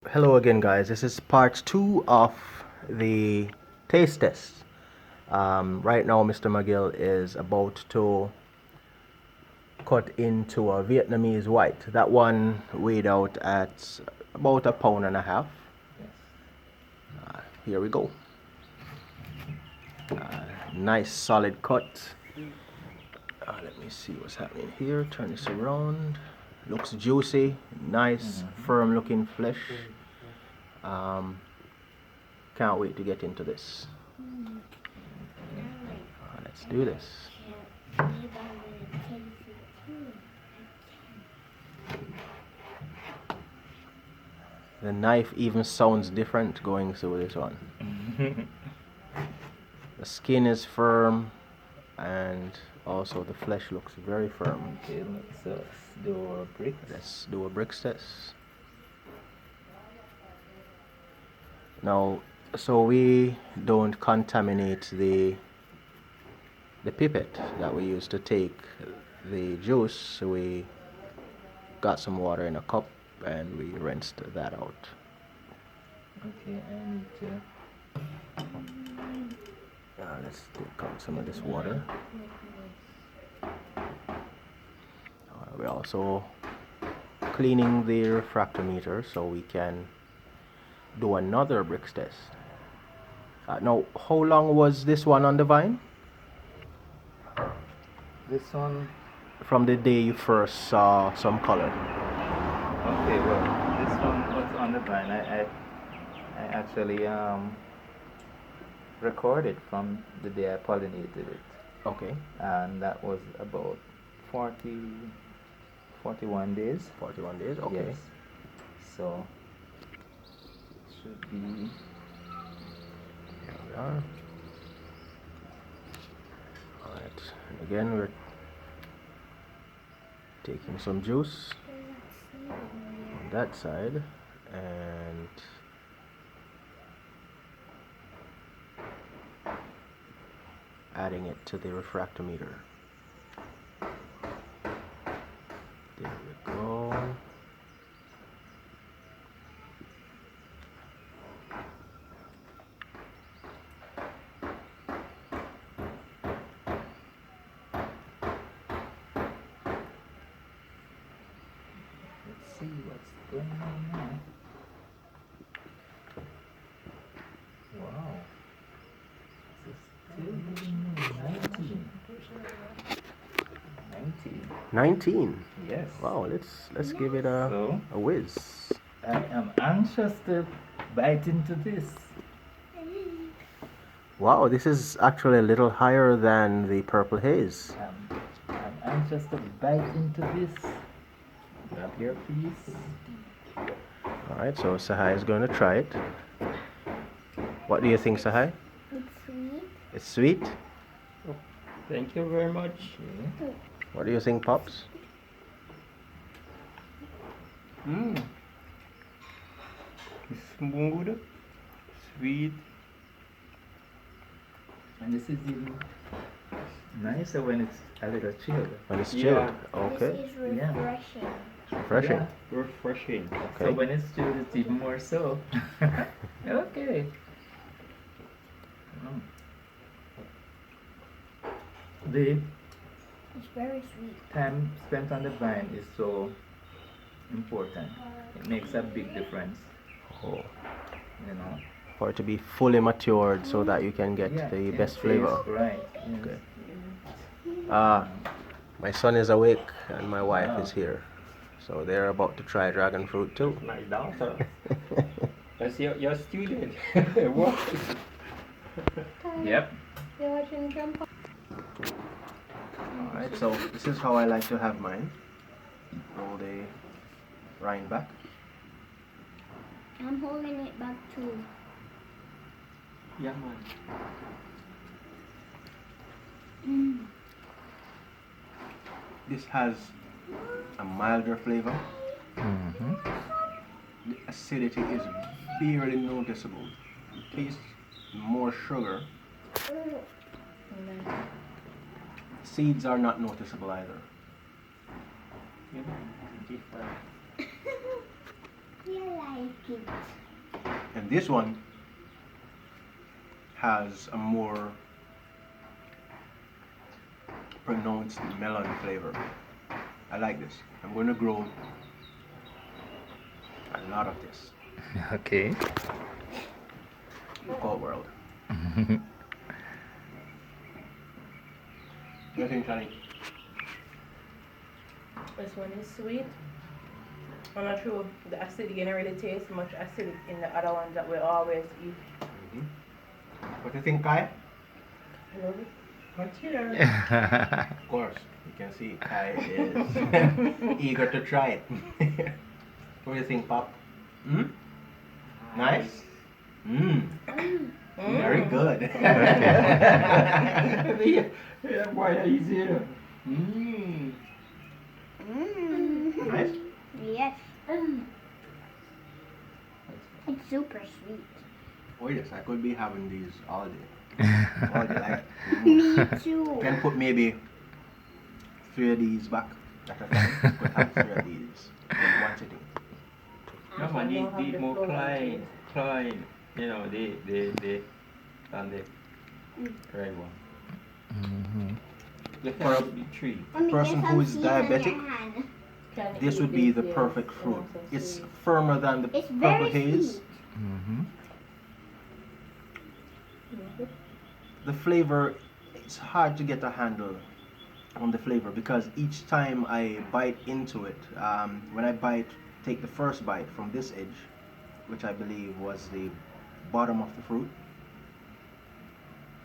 Hello again, guys. This is part 2 of the taste test. Right now, Mr. McGill is about to cut into a Vietnamese white. That one weighed out at about a pound and a half. Here we go. Nice solid cut. Let me see what's happening here. Turn this around. Looks juicy, nice, firm looking flesh. Can't wait to get into this. Let's do this. The knife even sounds different going through this one. The skin is firm and also the flesh looks very firm. Okay, so let's do our brix. Let's do a brix test. Now, so we don't contaminate the pipette that we use to take the juice. So we got some water in a cup and we rinsed that out. Okay, and Let's take out some of this water. We're also cleaning the refractometer so we can do another brix test. Now, how long was this one on the vine? this one. From the day you first saw some color. Okay, well, this one was on the vine. I actually recorded from the day I pollinated it, Okay. and that was about 41 days. 41 days, okay. Yes. So should be. Here we are. Alright, and again we're taking some juice on that side and adding it to the refractometer. There we go. Let's see what's going on now. Wow. This is still 19. 19. Yes. Wow, let's give it a So whiz. I am anxious to bite into this. Wow, this is actually a little higher than the purple haze. I'm anxious to bite into this. Grab your piece. Alright, so Sahai is going to try it. What do you think, Sahai? It's sweet. It's sweet? Thank you very much. Okay. What do you think, Pops? Smooth, sweet. And this is even nicer when it's a little chilled. When it's Yeah. chilled. Okay. This is refreshing. Refreshing. Yeah. Refreshing. So Okay. when it's chilled, it's even more so. Okay. Mm. The It's very sweet. time spent on the vine is so important. It makes a big difference, Oh. you know. For it to be fully matured so that you can get the it best tastes flavor. Right. Yes. Okay. My son is awake and my wife Wow. is here. So they're about to try dragon fruit too. My daughter. That's your student. What? Yep. You're watching Grandpa. Alright, so this is how I like to have mine. Roll the rind back. I'm holding it back too. Yeah, man. This has a milder flavor. Mm-hmm. The acidity is barely noticeable. It tastes more sugar. Seeds are not noticeable either. Yeah, man. Different. feel like it. And this one has a more pronounced melon flavor. I like this. I'm going to grow a lot of this. Okay. Look out, world. What do you think, Shani? This one is sweet. I'm not sure the acid you can really taste much acid in the other ones that we always eat. What do you think, Kai? I love it. What's here? Of course, you can see Kai is eager to try it. What do you think, Pop? Nice? Very good. Yeah, why are you here? Nice? Yes. It's super sweet. Oh yes, I could be having these all day. All day, like, Me too. can put maybe 3 of these back at a time. Could have 3 of these in one sitting. No, man, need more climb. You know, they and the right one. The For a first be 3. Mommy, person there's who some is seeds on your diabetic, hand. Can this eat would be the yes, perfect and fruit. also It's sweet. firmer than the It's purple very haze. sweet. The flavor, it's hard to get a handle on the flavor because each time I bite into it, when I take the first bite from this edge, which I believe was the bottom of the fruit,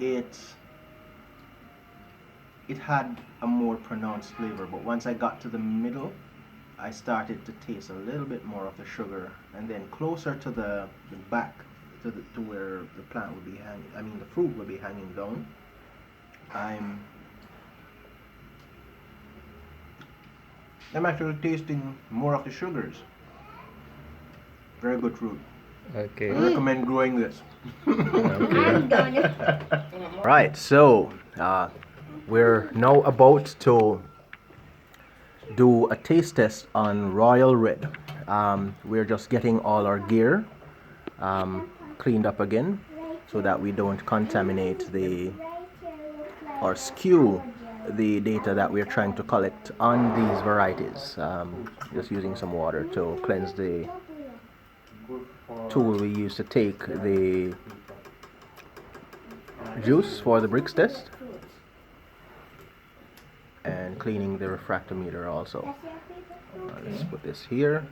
it had a more pronounced flavor, but once I got to the middle, I started to taste a little bit more of the sugar, and then closer to the back, to where the plant would be hanging, I mean the fruit would be hanging down, I'm actually tasting more of the sugars. Very good fruit. Okay. I recommend growing this. I'm done. Right, so we're now about to do a taste test on Royal Red. We're just getting all our gear cleaned up again so that we don't contaminate or skew the data that we're trying to collect on these varieties. Just using some water to cleanse the tool we use to take the juice for the brix test, and cleaning the refractometer also. Let's put this here.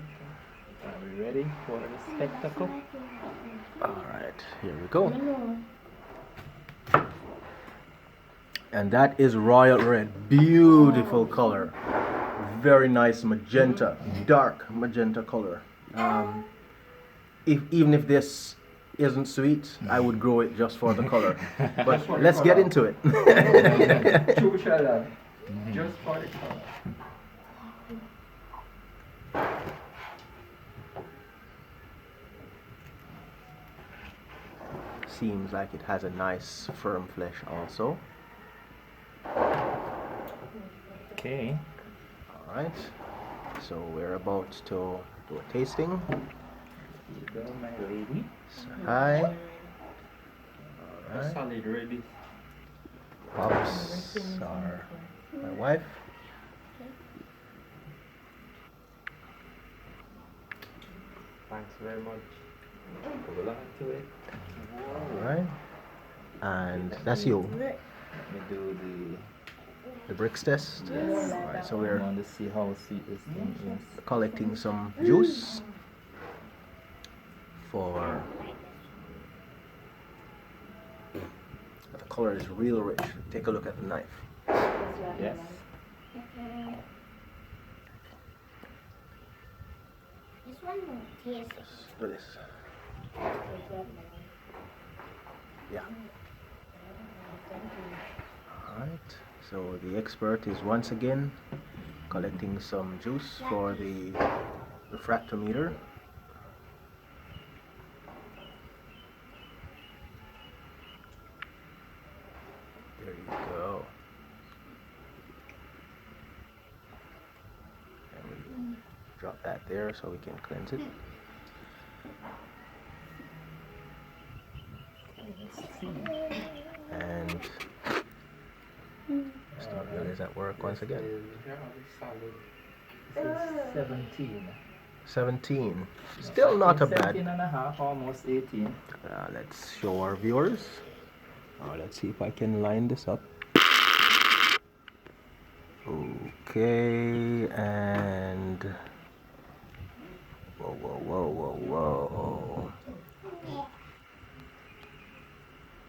Are we ready for the spectacle? Alright, here we go. And that is Royal Red. Beautiful color. Very nice magenta, dark magenta color. Even if this isn't sweet, I would grow it just for the color. But let's get into it. True shallow. Just for the color. Seems like it has a nice firm flesh also. Okay. Alright, so we're about to do a tasting. Here you go, my lady. Hi. A Alright, solid ready. Pops are my wife. Thanks very much. Put a lot to it. Alright, and that's you. Let me do The brix test. Alright, so I we're want to see how sweet this thing is. collecting some juice for the color is real rich. Take a look at the knife. Yes. This one won't taste. Let's do this. Yeah. Alright, so the expert is once again collecting some juice for the refractometer. There you go. And we drop that there so we can cleanse it. and Mr. McGill is at work once again. This is 17. 17. Still not a 17 bad. and a half, almost 18. Let's show our viewers. Let's see if I can line this up. Okay, and whoa.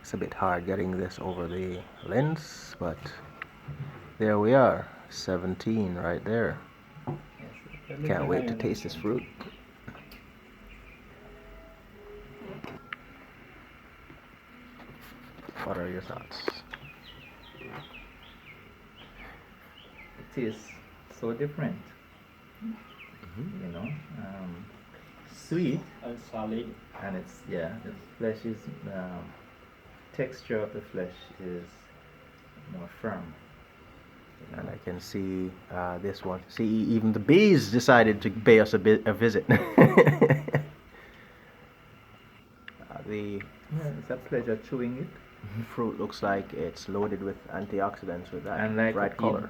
It's a bit hard getting this over the lens, but there we are. 17 right there. Can't wait to taste this fruit. What are your thoughts? It tastes so different. You know, sweet And solid. and it's the flesh is texture of the flesh is more firm. And I can see this one. See, even the bees decided to pay us a visit. The It's a pleasure chewing it. fruit looks like it's loaded with antioxidants with that And bright lycopene. color.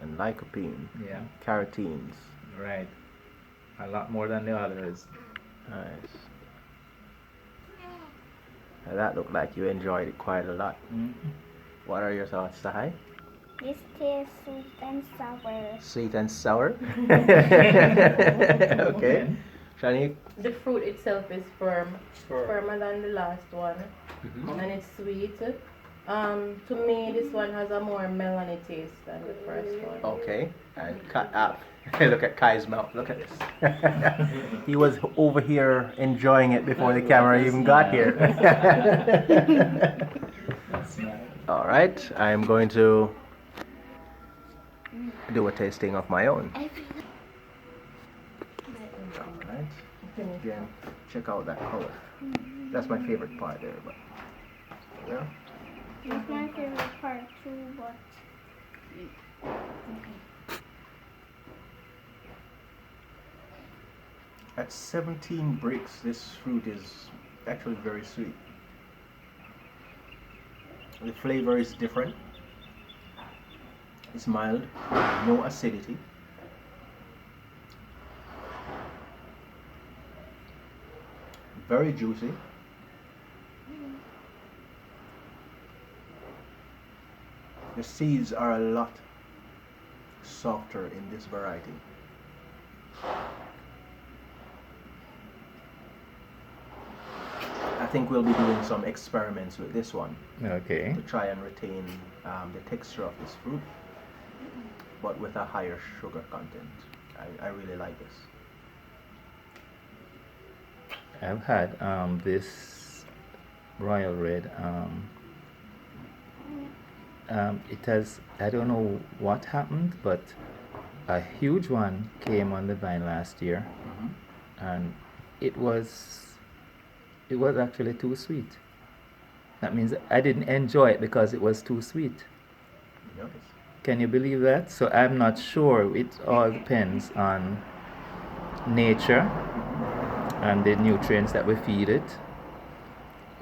And lycopene, Yeah, carotenes. right. A lot more than the others. Nice. Now that looked like you enjoyed it quite a lot. What are your thoughts, Sahai? This tastes sweet and sour. Sweet and sour? Okay. Shanique? The fruit itself is firmer than the last one, and it's sweet. To me, this one has a more melony taste than the first one. Okay. And look at Kai's mouth. Look at this. He was over here enjoying it before the camera even got here. That's nice. All right. I'm going to do a tasting of my own. All right. Again, check out that color. That's my favorite part there. But yeah. That's my favorite part too, but At 17 brix, this fruit is actually very sweet. The flavor is different. It's mild, no acidity. Very juicy. The seeds are a lot softer in this variety. I think we'll be doing some experiments with this one Okay. to try and retain the texture of this fruit, but with a higher sugar content. I really like this. I've had this royal red. It has, I don't know what happened, but a huge one came on the vine last year, and it was actually too sweet. That means I didn't enjoy it because it was too sweet. You notice? Can you believe that? So I'm not sure. It all depends on nature and the nutrients that we feed it,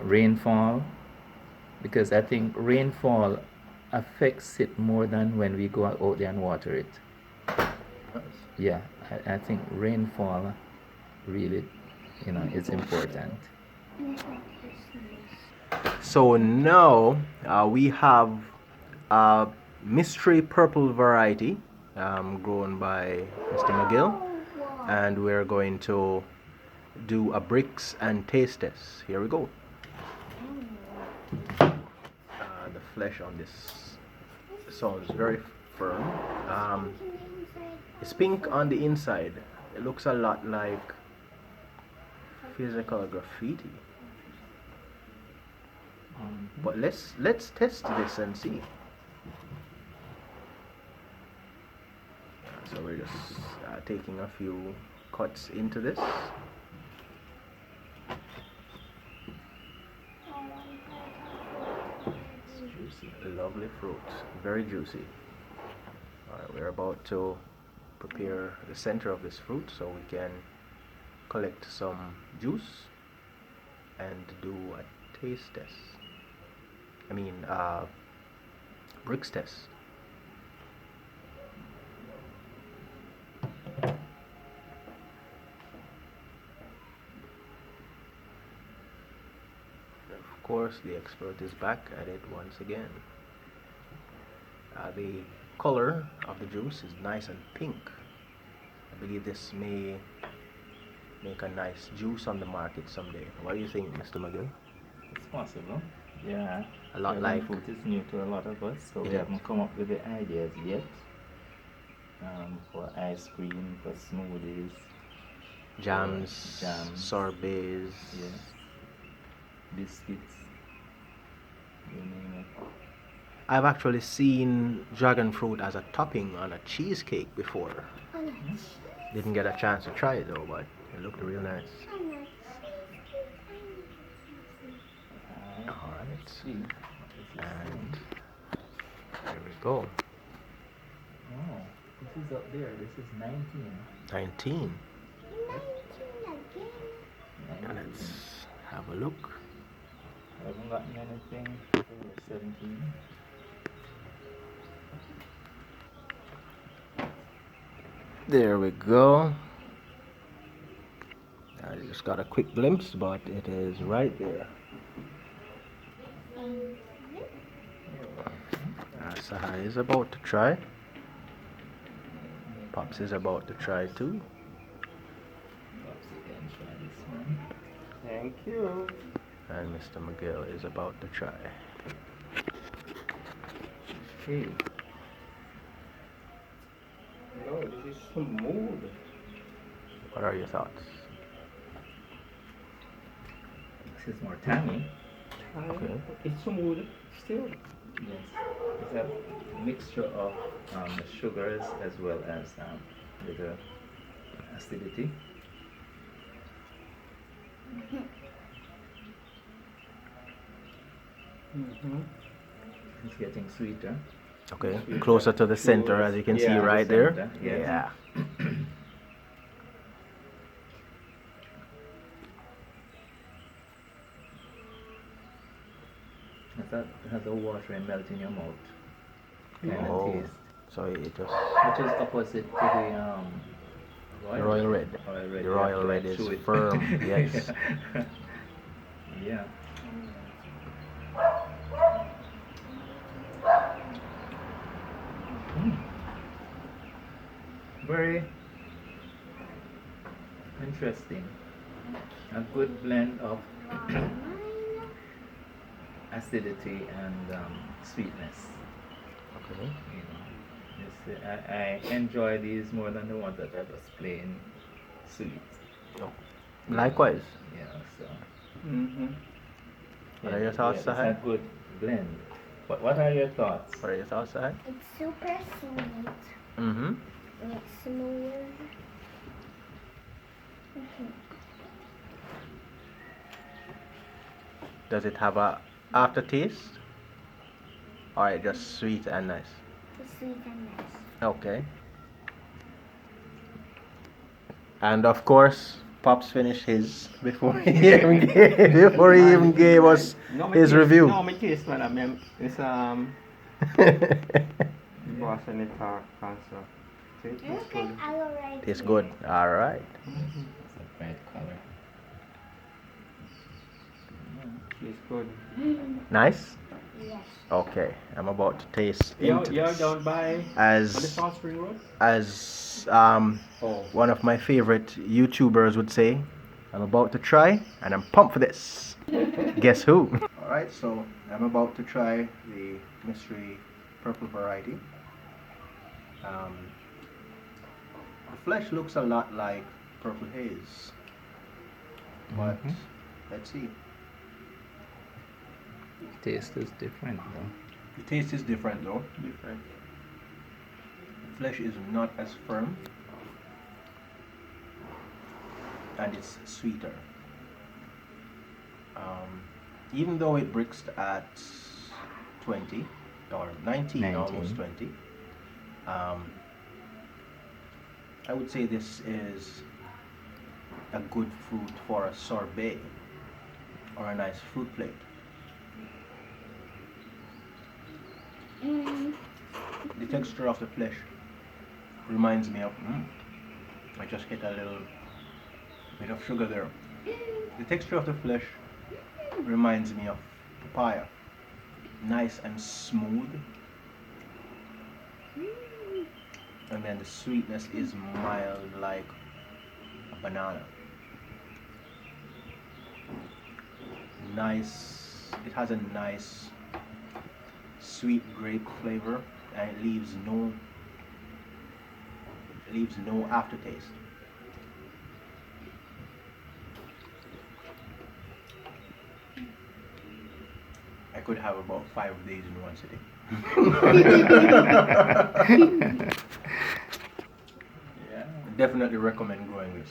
rainfall, because I think rainfall affects it more than when we go out there and water it. Notice? Yeah, I think rainfall really, is important. So now we have a mystery purple variety grown by Mr. McGill, and we're going to do a brix and taste test. Here we go. The flesh on this sounds very firm. It's pink on the inside. It looks a lot like physical graffiti. But let's test this and see. So we're just taking a few cuts into this. Lovely fruit, very juicy. Alright, we're about to prepare the center of this fruit so we can collect some juice and do a taste test. I mean, brix test. Of course, the expert is back at it once again. The color of the juice is nice and pink. I believe this may make a nice juice on the market someday. What do you think, Mr. McGill? It's possible. Yeah. A lot Dragon like fruit is new to a lot of us, so we Yeah. haven't come up with the ideas yet. For ice cream, for smoothies, jams, jams. sorbets. yes, biscuits, you name it. I've actually seen dragon fruit as a topping on a cheesecake before. Didn't get a chance to try it though, but it looked real nice. Alright, Let's see. What is this and thing? there we go. Oh, this is up there. This is 19. 19. 19. Let's have a look. I haven't gotten anything for 17. There we go. I just got a quick glimpse, but it is right there. Sahai is about to try. Pops is about to try too. Pops again, try this one. Thank you. And Mr. McGill is about to try. Hey, No, this is smooth. What are your thoughts? this is more tangy. Okay. It's smooth still. Yes, it's a mixture of the sugars as well as the acidity. Mm-hmm. It's getting sweeter. Okay, closer to the center, as you can see Yeah, the right there. center, yes. Yeah. It has a watery melt in your mouth kind Oh, of taste, so it just which is opposite to the Royal Red. Royal Red. The Royal Red is firm. Yes. Yeah. Very interesting. A good blend of acidity and sweetness. Okay. You know, I enjoy these more than the ones that are just plain sweet. Oh. Likewise. Yeah, so. Mm-hmm. What are your thoughts, It's Sahai? a good blend. What are your thoughts? What are your thoughts, Sahai? It's super sweet. Mm-hmm. It's smooth. Does it have a aftertaste? Or it just sweet and nice? It's sweet and nice. Okay. And of course, Pops finished his before he even gave us his review. No, my taste, man. I mean, it's boss and it cancer. Tastes Okay, good. I'll write Tastes good. All right. It's a bright color. Tastes good. Nice. Yes. Okay, I'm about to taste into You're this. down by on the As South Spring Road? Oh, one of my favorite YouTubers would say, I'm about to try and I'm pumped for this. Guess who? Alright, so I'm about to try the mystery purple variety. The flesh looks a lot like purple haze, but let's see. Taste is different though. The taste is different though. Different. The flesh is not as firm and it's sweeter. Even though it brixed at 20 or 19, 19. almost 20, I would say this is a good fruit for a sorbet or a nice fruit plate. The texture of the flesh reminds me of. I just get a little bit of sugar there. The texture of the flesh reminds me of papaya. Nice and smooth. And then the sweetness is mild like a banana. Nice, it has a nice sweet grape flavor, and it leaves no aftertaste. I could have about 5 days in one sitting. Yeah. Definitely recommend growing this.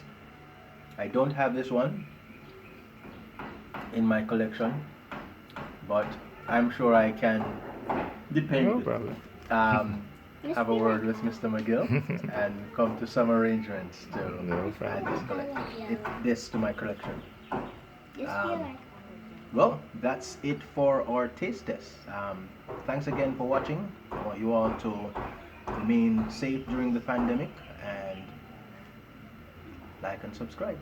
I don't have this one in my collection, but I'm sure I can No problem. have a word with Mr. McGill and come to some arrangements to No add problem. this to my collection. Just Um, feel like Well, that's it for our taste test. Thanks again for watching. I want you all to remain safe during the pandemic and like and subscribe.